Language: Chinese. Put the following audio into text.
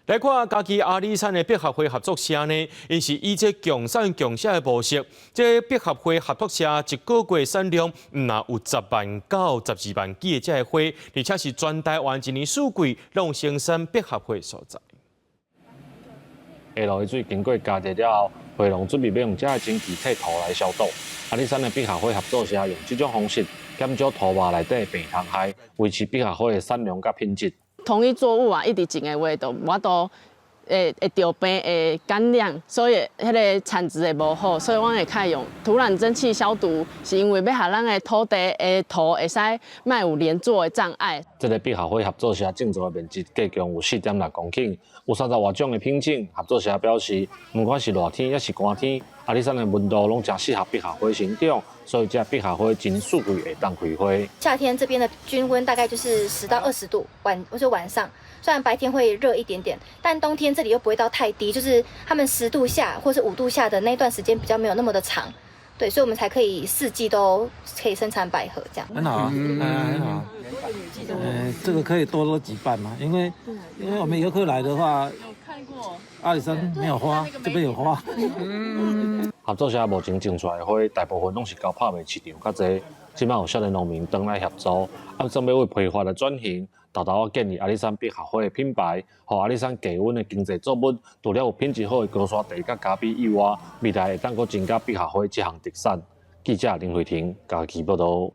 来看嘉义阿里山的百合花合作社呢，因是以这共产共社的模式，这百合花合作社一个月产量若有10万到12万支的这个花，而且是全台湾一年四季拢生产百合花所在。下落的水经过加热了后，花农准备要用这个清气体土来消毒。阿里山的百合花合作社用这种方式减少土壤内底的病虫害，维持百合花的产量甲品质。同一作物啊，一直种的话，我都会得病会感染，所以迄个产值会无好，所以我会开用土壤蒸汽消毒，是因为要让咱的土地的土会使卖有连作的障碍。这个百合花合作社种植的面积计共有4.6公顷，有30多种的品种。合作社表示，不管是热天还是寒天，阿里山的温度拢真适合百合花生长，所以这百合花真四季会当开花。夏天这边的均温大概就是10到20度，晚上，虽然白天会热一点点，但冬天这里又不会到太低，就是他们10度下或是5度下的那段时间比较没有那么的长，对，所以我们才可以4季都可以生产百合这样。很好啊，很好。这个可以多几瓣嘛，因为我们游客来的话，阿里山没有花，这边有花。合作社目前种出来的花，大部分拢是交拍卖市场较济。即摆有少年农民回来协助，准备为批发的转型。豆豆建议阿里山百合花的品牌，和阿里山低温的经济作物，除了有品质好的高山地甲咖啡以外，未来会当阁增加百合花这项特产。记者林慧婷，嘉义报道。